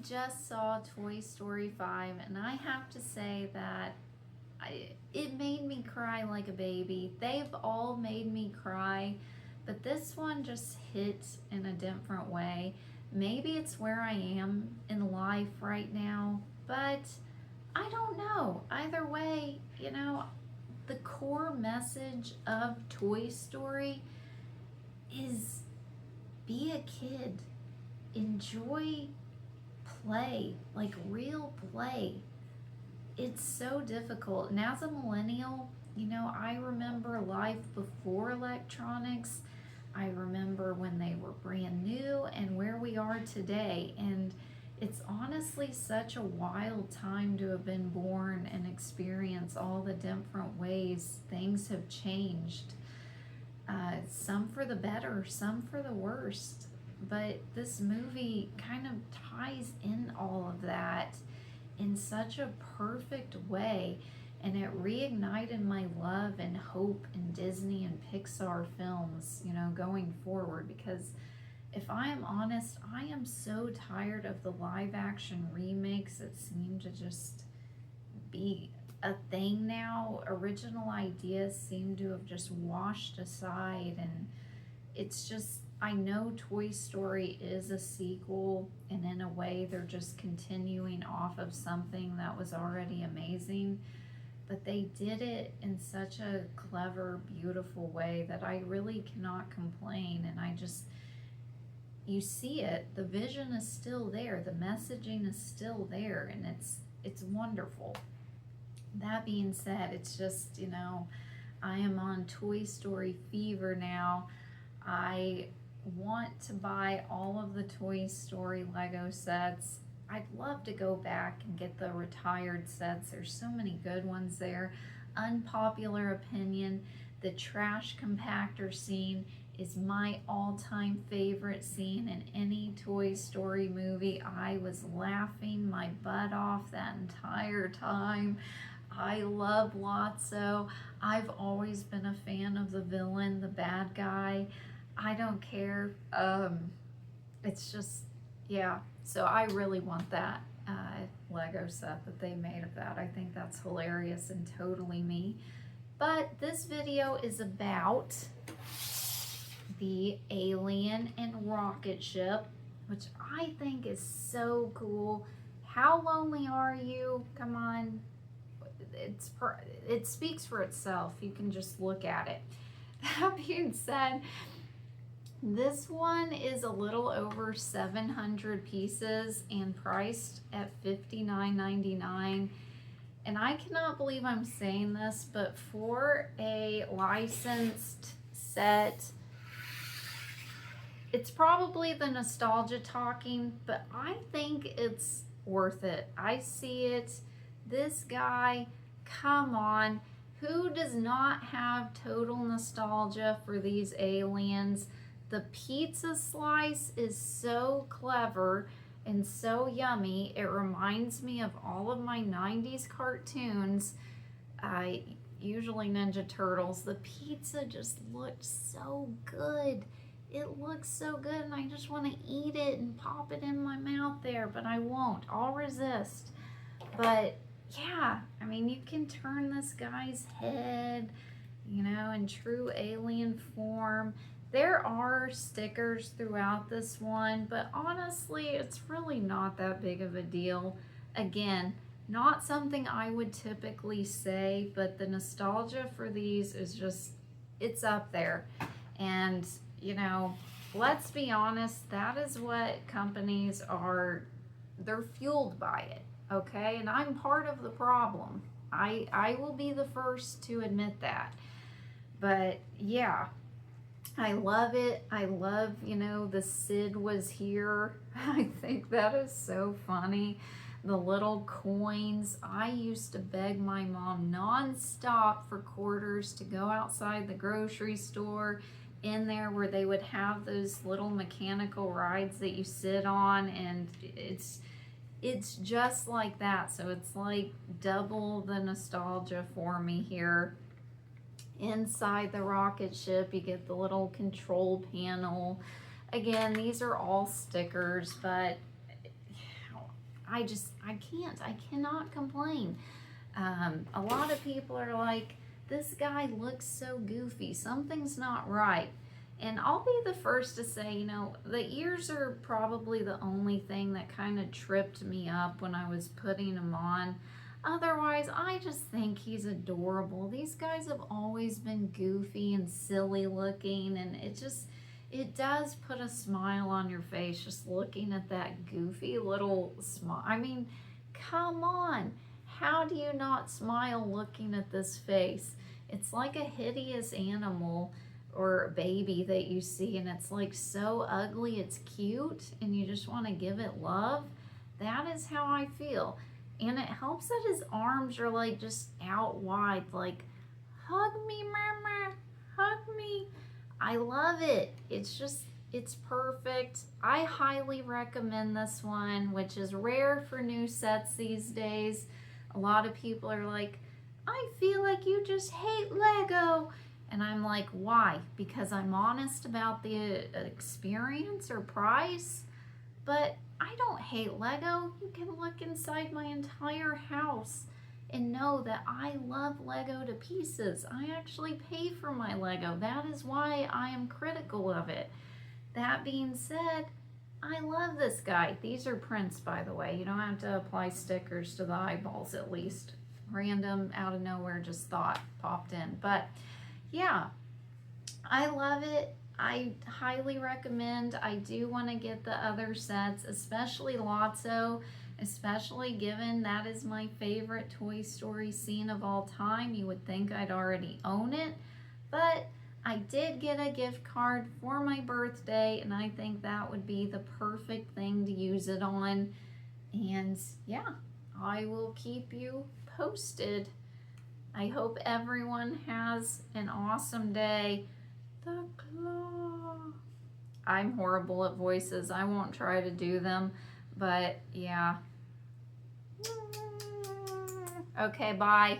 just saw Toy Story 5 and I have to say that it made me cry like a baby. They've all made me cry, but this one just hit in a different way. Maybe it's where I am in life right now, but I don't know. Either way, the core message of Toy Story is be a kid. Enjoy play, like real play. It's so difficult. And as a millennial, I remember life before electronics. I remember when they were brand new and where we are today. And it's honestly such a wild time to have been born and experience all the different ways things have changed. Some for the better, some for the worst. But this movie kind of ties in all of that in such a perfect way, and it reignited my love and hope in Disney and Pixar films, going forward. Because if I am honest, I am so tired of the live action remakes that seem to just be a thing now. Original ideas seem to have just washed aside, and it's just, I know Toy Story is a sequel, and in a way they're just continuing off of something that was already amazing, but they did it in such a clever, beautiful way that I really cannot complain. And you see it, the vision is still there, the messaging is still there, and it's wonderful. That being said, it's just, I am on Toy Story fever now. I want to buy all of the Toy Story Lego sets. I'd love to go back and get the retired sets. There's so many good ones there. Unpopular opinion, the trash compactor scene is my all-time favorite scene in any Toy Story movie. I was laughing my butt off that entire time. I love Lotso. I've always been a fan of the villain, the bad guy. I don't care. It's just, yeah. So I really want that Lego set that they made of that. I think that's hilarious and totally me. But this video is about the alien and rocket ship, which I think is so cool. How lonely are you? Come on. It speaks for itself. You can just look at it. That being said, this one is a little over 700 pieces and priced at $59.99. And I cannot believe I'm saying this, but for a licensed set, it's probably the nostalgia talking, but I think it's worth it. I see it. This guy, come on. Who does not have total nostalgia for these aliens? The pizza slice is so clever and so yummy. It reminds me of all of my 90s cartoons, usually Ninja Turtles. The pizza just looked so good. It looks so good, and I just want to eat it and pop it in my mouth there, but I won't. I'll resist. But yeah, I mean, you can turn this guy's head, in true alien form. There are stickers throughout this one, but honestly, it's really not that big of a deal. Again, not something I would typically say, but the nostalgia for these is just, it's up there. And, let's be honest, that is what companies are, they're fueled by it, okay? And I'm part of the problem. I will be the first to admit that. But yeah, I love it. I love, the Sid was here. I think that is so funny. The little coins. I used to beg my mom nonstop for quarters to go outside the grocery store in there where they would have those little mechanical rides that you sit on, and it's just like that. So it's like double the nostalgia for me here. Inside the rocket ship, you get the little control panel. Again, these are all stickers, but I cannot complain. A lot of people are like, this guy looks so goofy, something's not right. And I'll be the first to say, you know, the ears are probably the only thing that kind of tripped me up when I was putting him on. Otherwise, I just think he's adorable. These guys have always been goofy and silly looking, and it does put a smile on your face just looking at that goofy little smile. I mean, come on. How do you not smile looking at this face? It's like a hideous animal or a baby that you see, and it's like so ugly, it's cute, and you just want to give it love. That is how I feel. And it helps that his arms are like just out wide, like, hug me, mama, hug me. I love it. It's perfect. I highly recommend this one, which is rare for new sets these days. A lot of people are like, I feel like you just hate Lego. And I'm like, why? Because I'm honest about the experience or price? But I don't hate Lego. You can look inside my entire house and know that I love Lego to pieces. I actually pay for my Lego. That is why I am critical of it. That being said, I love this guy. These are prints, by the way. You don't have to apply stickers to the eyeballs, at least. Random, out of nowhere, just thought popped in. But yeah, I love it. I highly recommend. I do want to get the other sets, especially Lotso, especially given that is my favorite Toy Story scene of all time. You would think I'd already own it, but I did get a gift card for my birthday, and I think that would be the perfect thing to use it on. And yeah, I will keep you posted. I hope everyone has an awesome day. The claw. I'm horrible at voices. I won't try to do them, but yeah. Okay, bye.